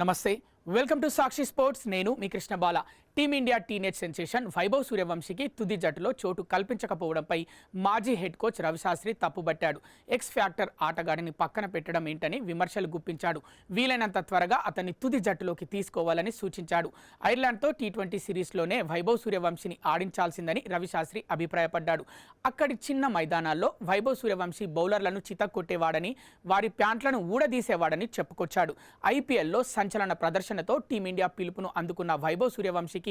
నమస్తే welcome to Sakshi sports నేను మీ Krishna Bala team India teenage sensation Vaibhav సూర్యవంశీకి తుది జట్టులో చోటు కల్పించకపోవడంపై మాజీ హెడ్ కోచ్ రవిశాస్త్రి తప్పుబట్టాడు. ఎక్స్ ఫ్యాక్టర్ ఆటగాడిని పక్కన పెట్టడం ఏంటని విమర్శలు గుప్పించాడు. వీలైనంత త్వరగా అతన్ని తుది జట్టులోకి తీసుకోవాలని సూచించాడు. ఐర్లాండ్తో టీ20 సిరీస్లోనే వైభవ్ సూర్యవంశీని ఆడించాల్సిందని రవిశాస్త్రి అభిప్రాయపడ్డాడు. అక్కడి చిన్న మైదానాల్లో వైభవ్ సూర్యవంశీ బౌలర్లను చితక్కొట్టేవాడని, వారి ప్యాంట్లను ఊడదీసేవాడని చెప్పుకొచ్చాడు. ఐపీఎల్లో సంచలన ప్రదర్శనతో టీమిండియా పిలుపును అందుకున్న వైభవ్ సూర్యవంశీకి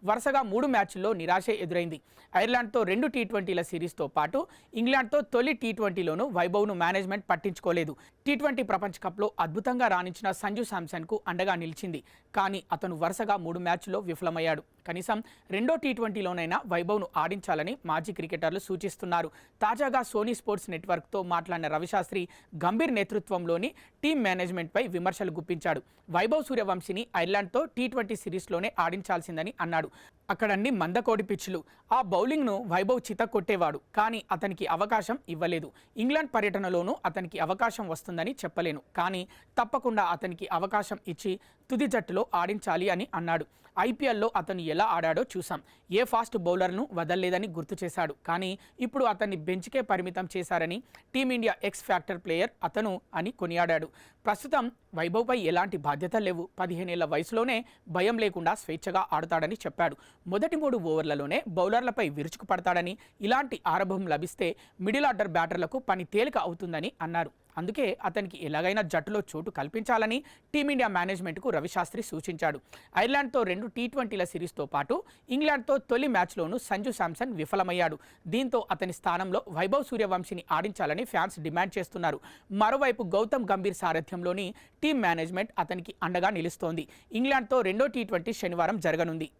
వరుసగా 3 మ్యాచ్ల్లో నిరాశే ఎదురైంది. ఐర్లాండ్తో 2 టీ20ల సిరీస్తో పాటు ఇంగ్లాండ్తో తొలి టీ20లోనూ వైభవ్ను మేనేజ్మెంట్ పట్టించుకోలేదు. టీ20 ప్రపంచ కప్లో అద్భుతంగా రాణించిన సంజు శాంసన్కు అండగా నిలిచింది. కానీ అతను వరుసగా 3 మ్యాచ్ల్లో విఫలమయ్యాడు. కనీసం 2వ టీ20లోనైనా వైభవ్ను ఆడించాలని మాజీ క్రికెటర్లు సూచిస్తున్నారు. తాజాగా సోనీ స్పోర్ట్స్ నెట్వర్క్తో మాట్లాడిన రవిశాస్త్రి గంభీర్ నేతృత్వంలోని టీం మేనేజ్మెంట్పై విమర్శలు గుప్పించాడు. వైభవ్ సూర్యవంశీని ఐర్లాండ్తో టీ20 సిరీస్లోనే ఆడించాల్సిందని అన్నాడు. అక్కడన్ని మందకోడి పిచ్చులు, ఆ బౌలింగ్ను వైభవ్ చితక్కొట్టేవాడు, కానీ అతనికి అవకాశం ఇవ్వలేదు. ఇంగ్లాండ్ పర్యటనలోనూ అతనికి అవకాశం వస్తుందని చెప్పలేను, కానీ తప్పకుండా అతనికి అవకాశం ఇచ్చి తుది జట్టులో ఆడించాలి అని అన్నాడు. ఐపీఎల్లో అతను ఎలా ఆడాడో చూసాం. ఏ ఫాస్ట్ బౌలర్ను వదల్లేదని గుర్తు చేశాడు. కానీ ఇప్పుడు అతన్ని బెంచ్కే పరిమితం చేశారని, టీమిండియా ఎక్స్ ఫ్యాక్టర్ ప్లేయర్ అతను అని కొనియాడాడు. ప్రస్తుతం వైభవ్పై ఎలాంటి బాధ్యతలు లేవు. 15 ఏళ్ల వయసులోనే భయం లేకుండా స్వేచ్ఛగా ఆడుతాడని చెప్పాడు. మొదటి 3 ఓవర్లలోనే బౌలర్లపై విరుచుకుపడతాడని, ఇలాంటి ఆరంభం లభిస్తే మిడిల్ ఆర్డర్ బ్యాటర్లకు పని తేలిక అవుతుందని అన్నారు. అందుకే అతనికి ఎలాగైనా జట్టులో చోటు కల్పించాలని టీమిండియా మేనేజ్మెంట్కు రవిశాస్త్రి సూచించాడు. ఐర్లాండ్తో 2 టీ20ల సిరీస్తో పాటు ఇంగ్లాండ్తో తొలి మ్యాచ్లోనూ సంజు శాంసన్ విఫలమయ్యాడు. దీంతో అతని స్థానంలో వైభవ్ సూర్యవంశీని ఆడించాలని ఫ్యాన్స్ డిమాండ్ చేస్తున్నారు. మరోవైపు గౌతమ్ గంభీర్ సారథ్యంలోని టీం మేనేజ్మెంట్ అతనికి అండగా నిలుస్తోంది. ఇంగ్లాండ్తో 2వ టీ20 శనివారం జరగనుంది.